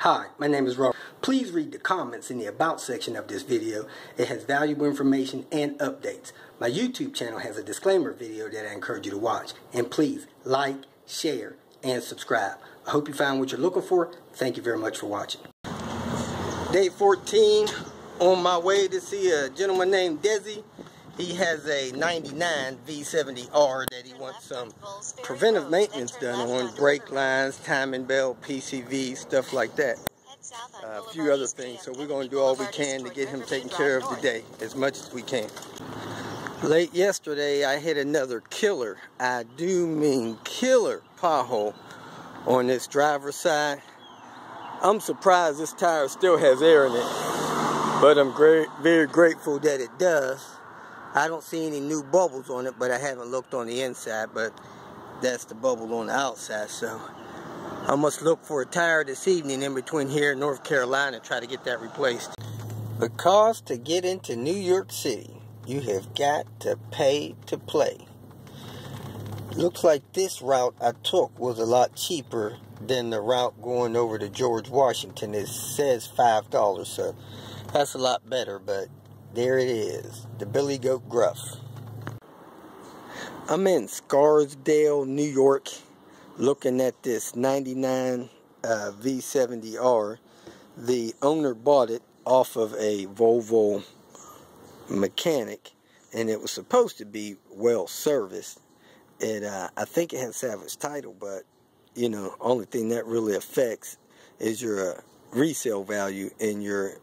Hi, my name is Robert. Please read the comments in the About section of this video. It has valuable information and updates. My YouTube channel has a disclaimer video that I encourage you to watch. And please like, share, and subscribe. I hope you found what you're looking for. Thank you very much for watching. Day 14, on my way to see a gentleman named Desi. He has a 99 V70 R that he wants some preventive maintenance done on, brake lines, timing belt, PCV, stuff like that. A few other things, so we're going to do all we can to get him taken care of today, as much as we can. Late yesterday, I hit another killer, I do mean killer, pothole on this driver's side. I'm surprised this tire still has air in it, but I'm very grateful that it does. I don't see any new bubbles on it, but I haven't looked on the inside, but that's the bubble on the outside, so I must look for a tire this evening in between here and North Carolina and try to get that replaced. The cost to get into New York City, you have got to pay to play. Looks like this route I took was a lot cheaper than the route going over to George Washington. It says $5, so that's a lot better, but there it is, the Billy Goat Gruff. I'm in Scarsdale, New York, looking at this 99 V70 R. The owner bought it off of a Volvo mechanic, and it was supposed to be well serviced. I think it has salvage title, but you know, only thing that really affects is your resale value and your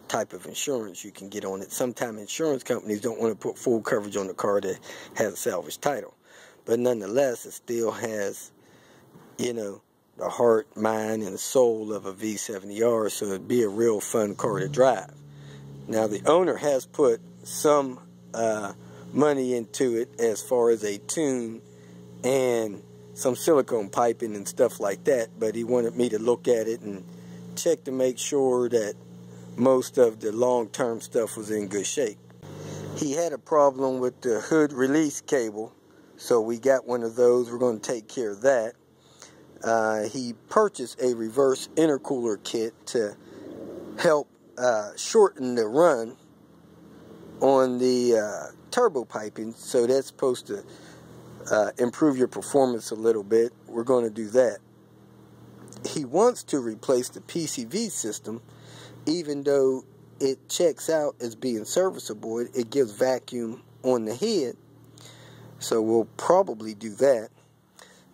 type of insurance you can get on it. Sometimes insurance companies don't want to put full coverage on the car that has a salvage title, but nonetheless it still has, you know, the heart, mind, and the soul of a V70R, so it'd be a real fun car to drive. Now the owner has put some money into it as far as a tune and some silicone piping and stuff like that, but he wanted me to look at it and check to make sure that most of the long-term stuff was in good shape. He had a problem with the hood release cable, so we got one of those. We're going to take care of that. He purchased a reverse intercooler kit to help shorten the run on the turbo piping, so that's supposed to improve your performance a little bit. We're going to do that. He wants to replace the PCV system. Even though it checks out as being serviceable, it gives vacuum on the head, so we'll probably do that.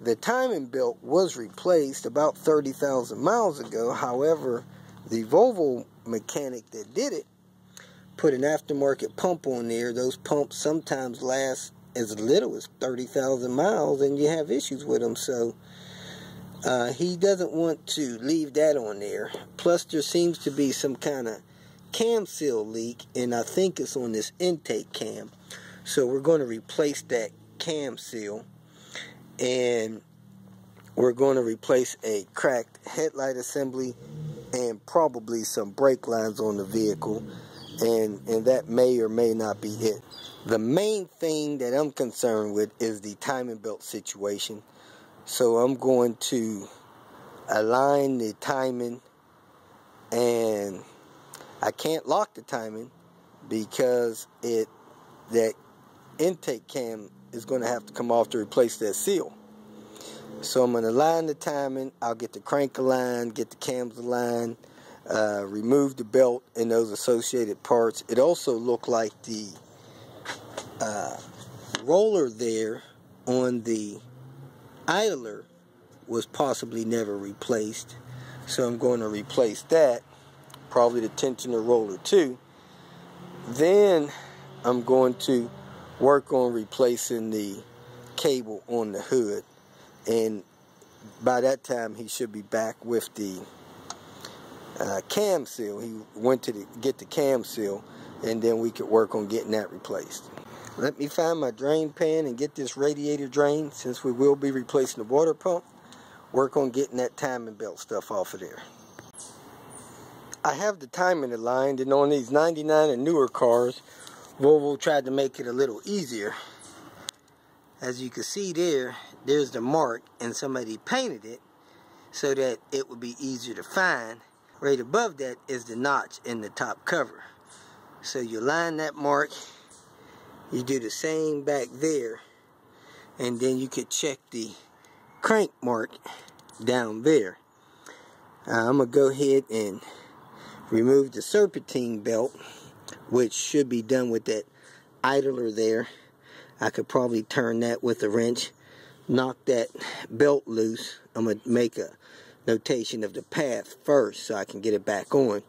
The timing belt was replaced about 30,000 miles ago. However, the Volvo mechanic that did it put an aftermarket pump on there. Those pumps sometimes last as little as 30,000 miles, and you have issues with them, so he doesn't want to leave that on there. Plus, there seems to be some kind of cam seal leak, and I think it's on this intake cam. So we're going to replace that cam seal, and we're going to replace a cracked headlight assembly and probably some brake lines on the vehicle, and that may or may not be it. The main thing that I'm concerned with is the timing belt situation. So I'm going to align the timing, and I can't lock the timing because that intake cam is going to have to come off to replace that seal. So I'm going to align the timing. I'll get the crank aligned, get the cams aligned, remove the belt and those associated parts. It also looked like the roller there on the idler was possibly never replaced, so I'm going to replace that, probably the tensioner roller too. Then I'm going to work on replacing the cable on the hood, and by that time he should be back with the cam seal. He went to get the cam seal, and then we could work on getting that replaced. Let me find my drain pan and get this radiator drained, since we will be replacing the water pump. Work on getting that timing belt stuff off of there. I have the timing aligned, and on these 99 and newer cars, Volvo tried to make it a little easier. As you can see there's the mark, and somebody painted it so that it would be easier to find. right above that is the notch in the top cover. So you line that mark, you do the same back there, and then you could check the crank mark down there. I'm going to go ahead and remove the serpentine belt, which should be done with that idler there. I could probably turn that with a wrench, knock that belt loose. I'm going to make a notation of the path first so I can get it back on,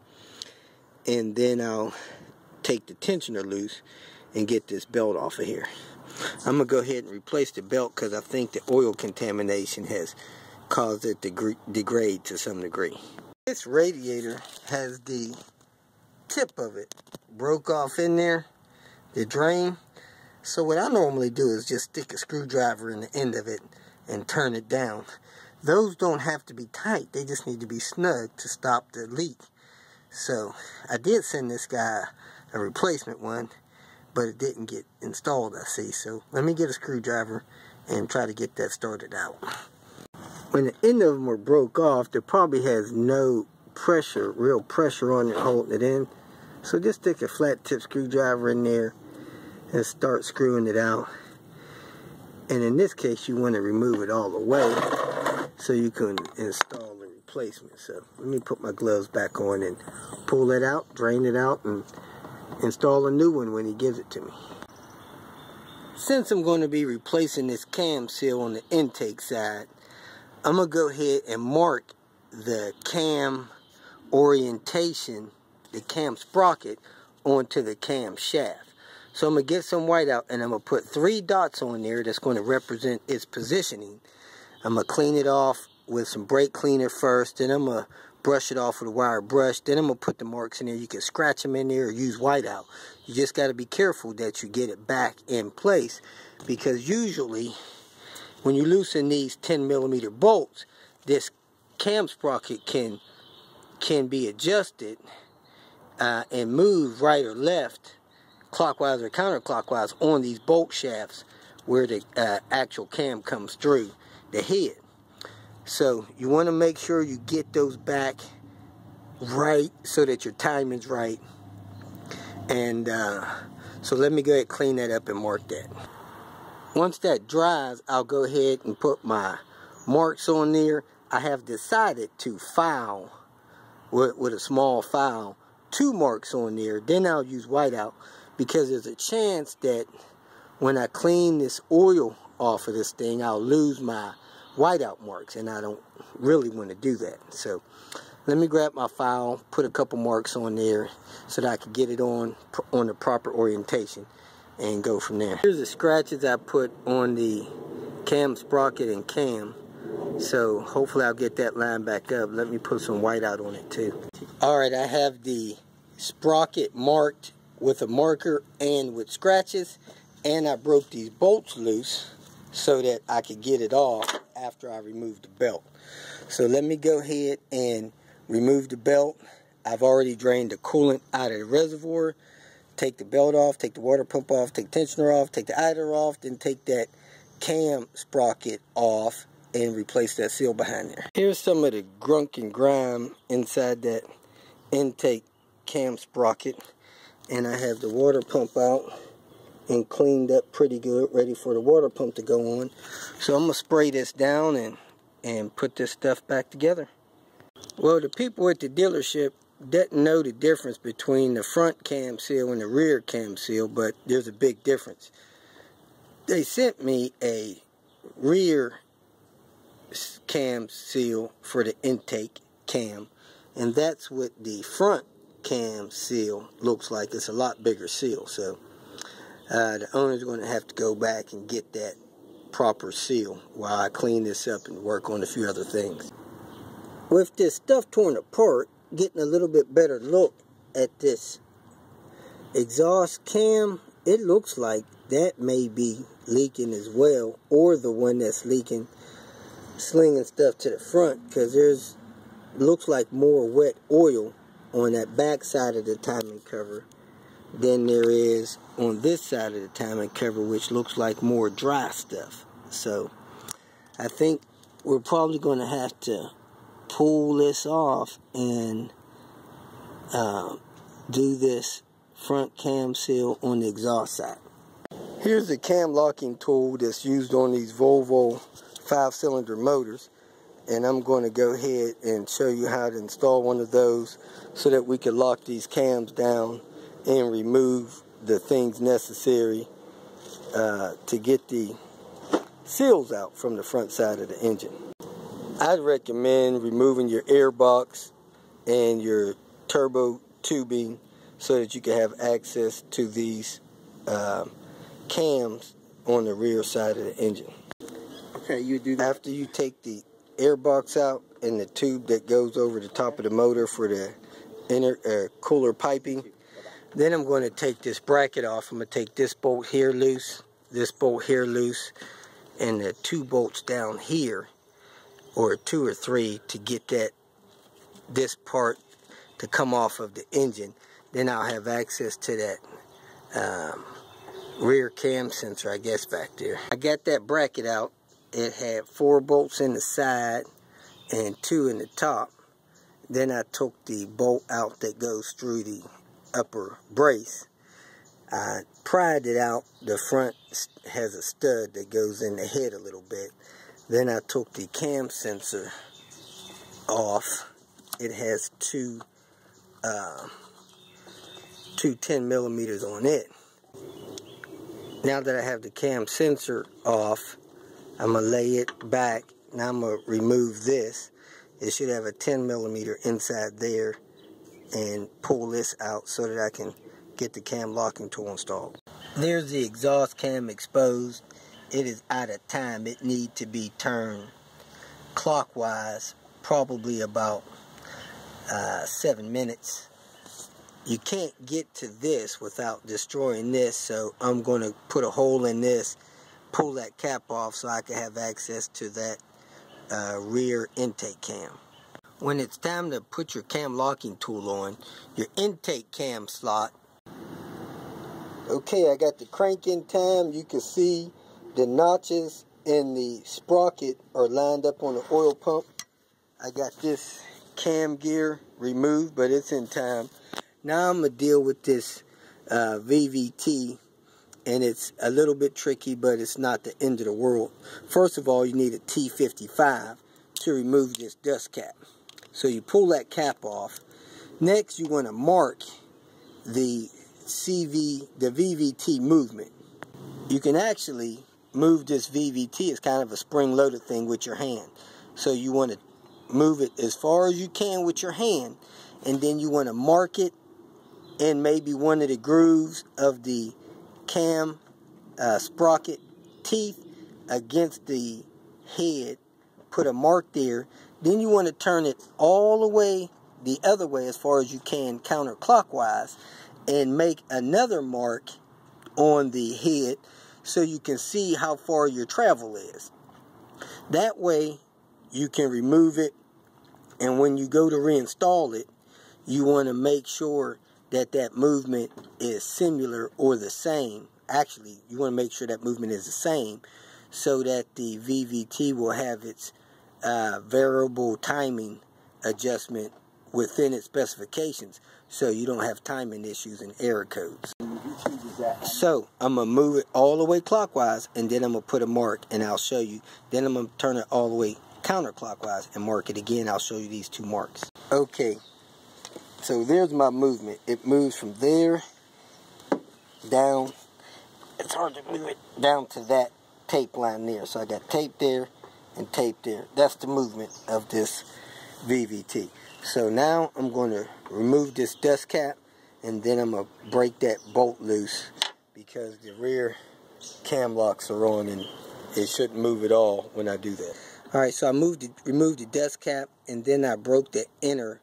and then I'll take the tensioner loose and get this belt off of here. I'm going to go ahead and replace the belt because I think the oil contamination has caused it to degrade to some degree. This radiator has the tip of it broke off in there, the drain. So what I normally do is just stick a screwdriver in the end of it and turn it down. Those don't have to be tight, they just need to be snug to stop the leak. So I did send this guy a replacement one, but it didn't get installed, I see. So let me get a screwdriver and try to get that started out. When the end of them were broke off, there probably has no pressure, real pressure on it holding it in. So just stick a flat tip screwdriver in there and start screwing it out. And in this case, you want to remove it all the way so you can install the replacement. So let me put my gloves back on and pull it out, drain it out, and install a new one when he gives it to me. Since I'm going to be replacing this cam seal on the intake side, I'm going to go ahead and mark the cam orientation, the cam sprocket, onto the cam shaft. So I'm going to get some white out and I'm going to put 3 dots on there that's going to represent its positioning. I'm going to clean it off with some brake cleaner first, then I'm going to brush it off with a wire brush, then I'm going to put the marks in there. You can scratch them in there or use white out. You just got to be careful that you get it back in place, because usually when you loosen these 10mm bolts, this cam sprocket can be adjusted and moved right or left, clockwise or counterclockwise, on these bolt shafts where the actual cam comes through the head. So you want to make sure you get those back right so that your timing's right. And so let me go ahead and clean that up and mark that. Once that dries, I'll go ahead and put my marks on there. I have decided to file with a small file 2 marks on there. Then I'll use whiteout, because there's a chance that when I clean this oil off of this thing, I'll lose my whiteout marks, and I don't really want to do that. So let me grab my file, put a couple marks on there so that I can get it on the proper orientation and go from there. Here's the scratches I put on the cam sprocket and cam. So hopefully I'll get that line back up. Let me put some whiteout on it too. Alright, I have the sprocket marked with a marker and with scratches, and I broke these bolts loose so that I could get it off after I removed the belt. So let me go ahead and remove the belt. I've already drained the coolant out of the reservoir. Take the belt off, take the water pump off, take the tensioner off, take the idler off, then take that cam sprocket off and replace that seal behind there. Here's some of the grunk and grime inside that intake cam sprocket, and I have the water pump out and cleaned up pretty good, ready for the water pump to go on. So I'm going to spray this down and put this stuff back together. Well, the people at the dealership didn't know the difference between the front cam seal and the rear cam seal, but there's a big difference. They sent me a rear cam seal for the intake cam, and that's what the front cam seal looks like. It's a lot bigger seal, so the owner's going to have to go back and get that proper seal while I clean this up and work on a few other things. With this stuff torn apart, getting a little bit better look at this exhaust cam, it looks like that may be leaking as well, or the one that's leaking, slinging stuff to the front, because there's looks like more wet oil on that back side of the timing cover than there is on this side of the timing cover, which looks like more dry stuff. So I think we're probably going to have to pull this off and do this front cam seal on the exhaust side. Here's the cam locking tool that's used on these Volvo 5-cylinder motors, and I'm going to go ahead and show you how to install one of those so that we can lock these cams down and remove the things necessary to get the seals out from the front side of the engine. I'd recommend removing your air box and your turbo tubing so that you can have access to these cams on the rear side of the engine. Okay, you do that. After you take the air box out and the tube that goes over the top of the motor for the inner cooler piping, then I'm going to take this bracket off. I'm going to take this bolt here loose, this bolt here loose, and the 2 bolts down here, or 2 or 3, to get this part to come off of the engine. Then I'll have access to that rear cam sensor, I guess, back there. I got that bracket out. It had 4 bolts in the side and 2 in the top. Then I took the bolt out that goes through the upper brace. I pried it out. The front has a stud that goes in the head a little bit. Then I took the cam sensor off. It has two 10 millimeters on it. Now that I have the cam sensor off, I'm going to lay it back. Now I'm going to remove this. It should have a 10 millimeter inside there, and pull this out so that I can get the cam locking tool installed. There's the exhaust cam exposed. It is out of time. It needs to be turned clockwise, probably about 7 minutes. You can't get to this without destroying this, so I'm going to put a hole in this, pull that cap off so I can have access to that rear intake cam. When it's time to put your cam locking tool on, your intake cam slot. Okay, I got the crank in time. You can see the notches in the sprocket are lined up on the oil pump. I got this cam gear removed, but it's in time. Now I'm going to deal with this VVT, and it's a little bit tricky, but it's not the end of the world. First of all, you need a T55 to remove this dust cap. So you pull that cap off. Next, you want to mark the VVT movement. You can actually move this VVT as kind of a spring-loaded thing with your hand. So you want to move it as far as you can with your hand, and then you want to mark it in maybe one of the grooves of the cam sprocket teeth against the head. Put a mark there. Then you want to turn it all the way the other way as far as you can counterclockwise, and make another mark on the head so you can see how far your travel is. That way you can remove it, and when you go to reinstall it, you want to make sure that that movement is similar or the same. Actually, you want to make sure that movement is the same so that the VVT will have its variable timing adjustment within its specifications, so you don't have timing issues and error codes. So I'm going to move it all the way clockwise, and then I'm going to put a mark, and I'll show you. Then I'm going to turn it all the way counterclockwise and mark it again. I'll show you these 2 marks. Okay, so there's my movement. It moves from there down. It's hard to move it down to that tape line there. So I got tape there and tape there. That's the movement of this VVT. So now I'm going to remove this dust cap, and then I'm going to break that bolt loose because the rear cam locks are on and it shouldn't move at all when I do that. Alright, so I removed the dust cap, and then I broke the inner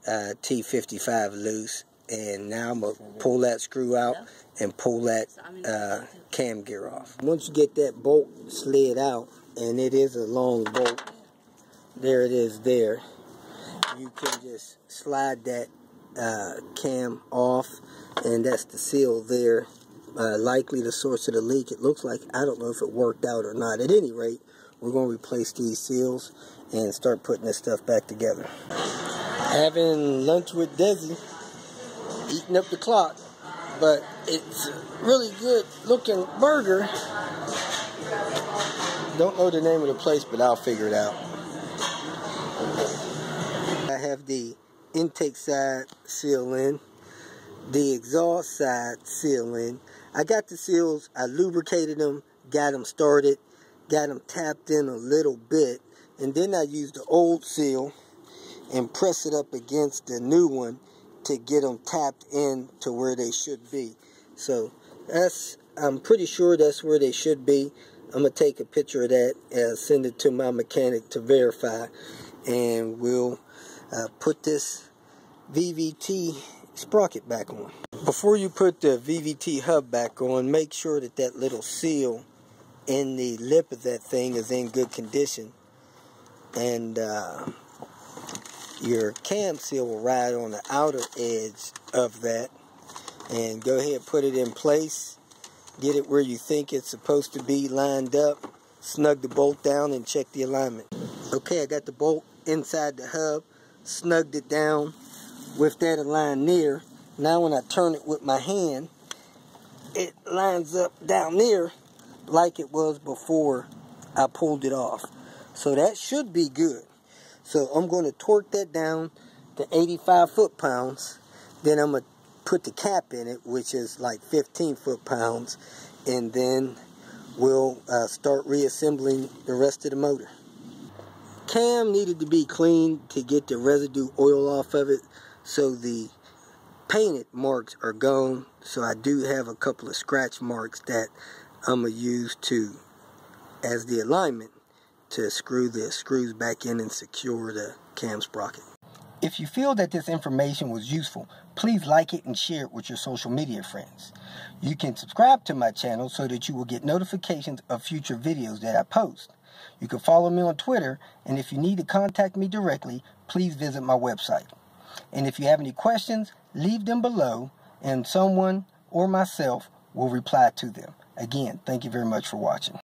T55 loose, and now I'm going to pull that screw out and pull that cam gear off. Once you get that bolt slid out, and it is a long bolt, there it is there, you can just slide that cam off, and that's the seal there. Likely the source of the leak. It looks like, I don't know if it worked out or not. At any rate, we're going to replace these seals and start putting this stuff back together. Having lunch with Desi. eating up the clock. But it's a really good looking burger. Don't know the name of the place, but I'll figure it out. I have the intake side seal in, the exhaust side seal in. I got the seals, I lubricated them, got them started, got them tapped in a little bit, and then I used the old seal and press it up against the new one to get them tapped in to where they should be. So I'm pretty sure that's where they should be. I'm going to take a picture of that and send it to my mechanic to verify, and we'll put this VVT sprocket back on. Before you put the VVT hub back on, make sure that that little seal in the lip of that thing is in good condition, and your cam seal will ride on the outer edge of that. And go ahead, put it in place, get it where you think it's supposed to be lined up, snug the bolt down, and check the alignment. Okay, I got the bolt inside the hub, snugged it down with that aligned near. Now when I turn it with my hand, it lines up down there like it was before I pulled it off. So that should be good. So I'm going to torque that down to 85 foot-pounds. Then I'm going to put the cap in it, which is like 15 foot-pounds. And then we'll start reassembling the rest of the motor. Cam needed to be cleaned to get the residue oil off of it. So the painted marks are gone. So I do have a couple of scratch marks that I'm going to use as the alignment to screw the screws back in and secure the cam sprocket. If you feel that this information was useful, please like it and share it with your social media friends. You can subscribe to my channel so that you will get notifications of future videos that I post. You can follow me on Twitter, and if you need to contact me directly, please visit my website. And if you have any questions, leave them below, and someone or myself will reply to them. Again, thank you very much for watching.